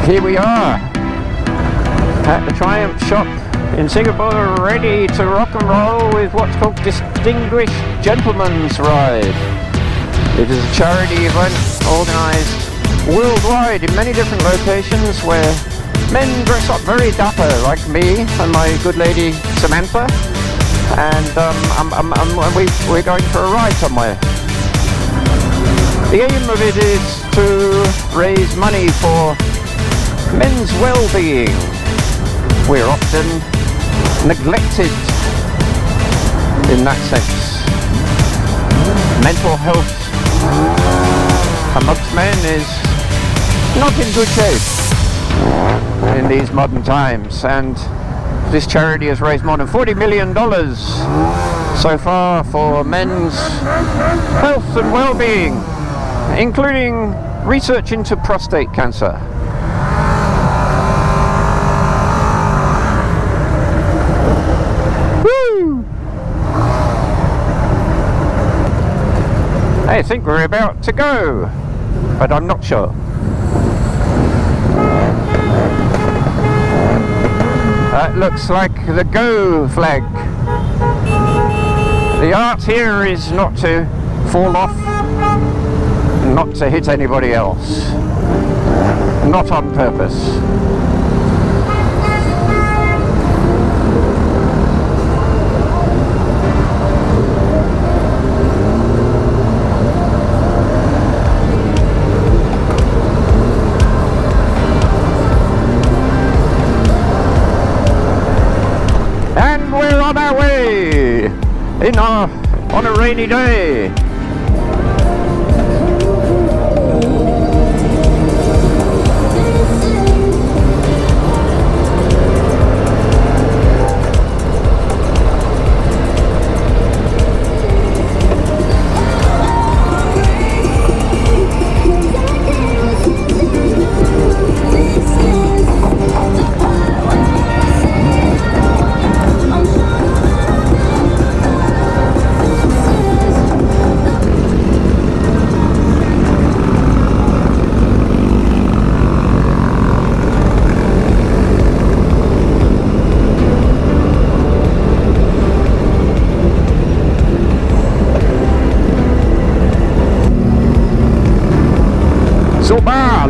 Here we are at the Triumph shop in Singapore, ready to rock and roll with what's called Distinguished Gentleman's Ride. It is a charity event organised worldwide in many different locations where men dress up very dapper like me and my good lady Samantha, and we're going for a ride somewhere. The aim of it is to raise money for men's well-being. We're often neglected in that sense. Mental health amongst men is not in good shape in these modern times, and this charity has raised more than $40 million so far for men's health and well-being, including research into prostate cancer. Woo! I think we're about to go, but I'm not sure. That looks like the Go flag. The art here is not to fall off, not to hit anybody else, not on purpose. And we're on our way on a rainy day.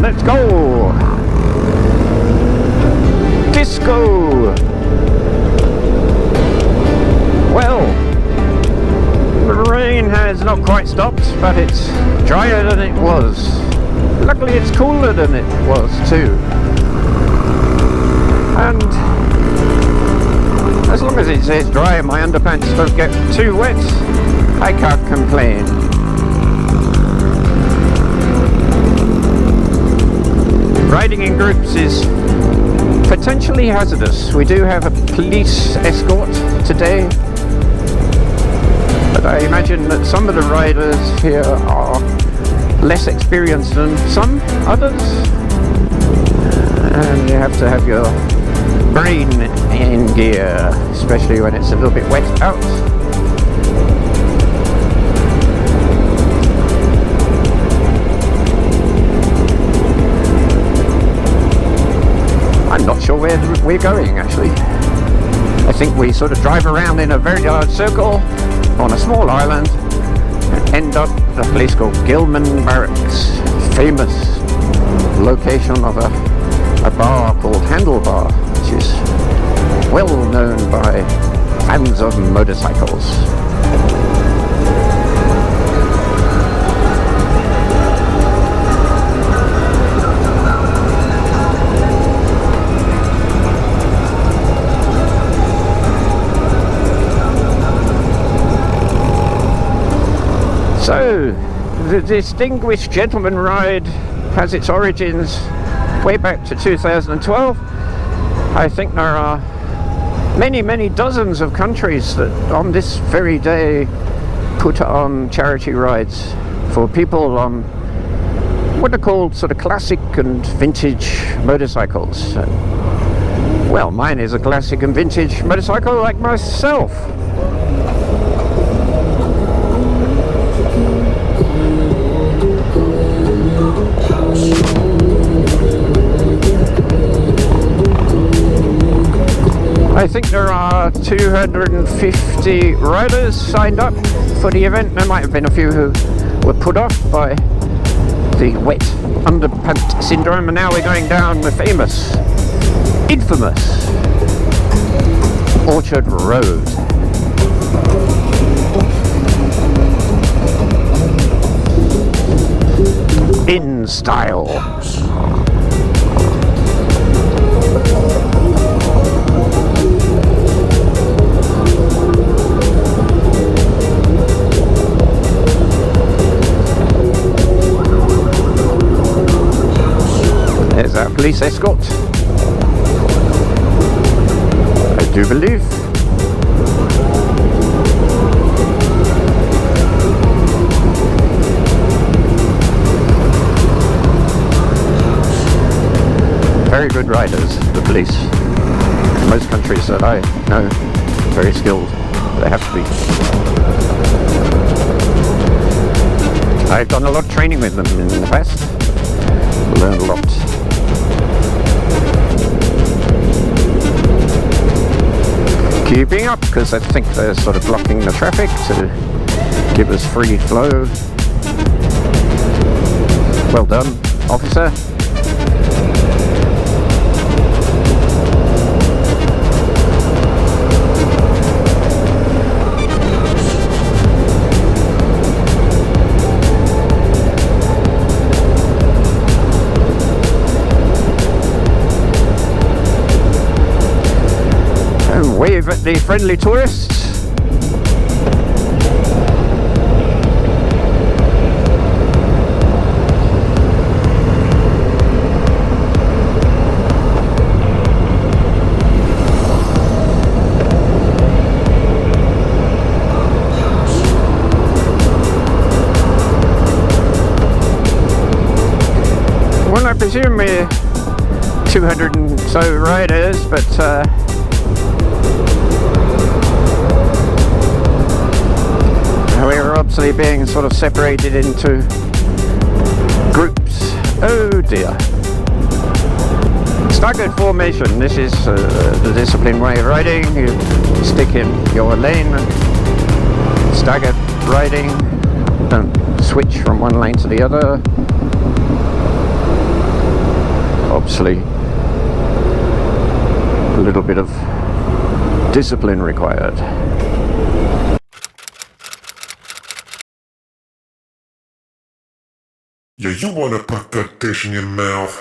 Let's go! Disco! Well, the rain has not quite stopped, but it's drier than it was. Luckily it's cooler than it was too. And as long as it stays dry and my underpants don't get too wet, I can't complain. Riding in groups is potentially hazardous. We do have a police escort today, but I imagine that some of the riders here are less experienced than some others, and you have to have your brain in gear, especially when it's a little bit wet out. I'm not sure where we're going actually. I think we sort of drive around in a very large circle on a small island and end up at a place called Gilman Barracks, famous location of a bar called Handlebar, which is well known by fans of motorcycles. So, the Distinguished Gentleman Ride has its origins way back to 2012. I think there are many dozens of countries that on this very day put on charity rides for people on what are called sort of classic and vintage motorcycles. Well, mine is a classic and vintage motorcycle like myself. I think there are 250 riders signed up for the event. There might have been a few who were put off by the wet underpant syndrome, and now we're going down the famous, infamous Orchard Road. In style. There's our police escort, I do believe. Very good riders, the police. Most countries that I know, very skilled. They have to be. I've done a lot of training with them in the past. Learned a lot. Keeping up, because I think they're sort of blocking the traffic to give us free flow. Well done, officer. Wave at the friendly tourists. Well, I presume we're 200 and so riders, but we're obviously being sort of separated into groups. Oh dear. Staggered formation. This is the disciplined way of riding. You stick in your lane. Staggered riding. Don't switch from one lane to the other. Obviously, a little bit of discipline required. Yeah, you wanna put that dish in your mouth.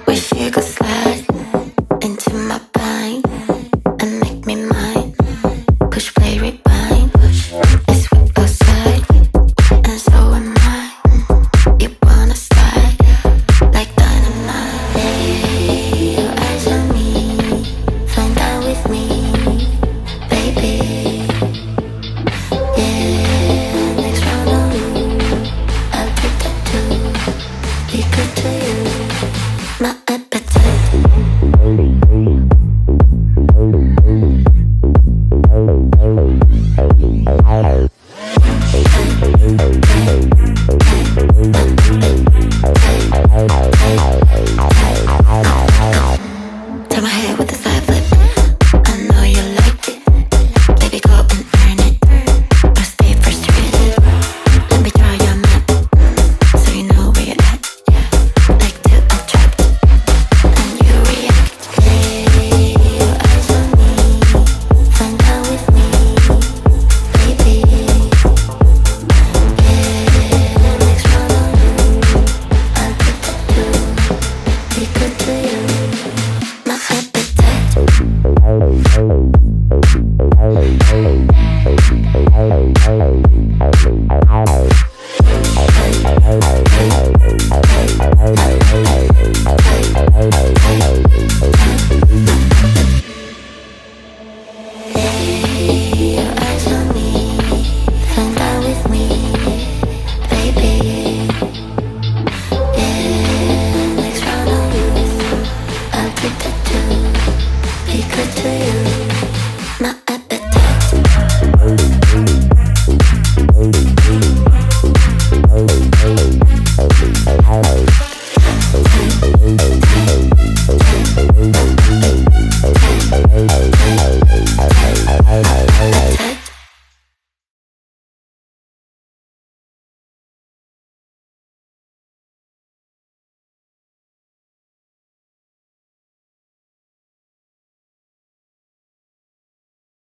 Wish you could slide into my mind and make me mine. Push play rewind. It's sweet outside, and so am I. You wanna slide like dynamite. Hey, your eyes on me, flying down with me, baby. Yeah, next round on you. I'll take that too. Be good to you.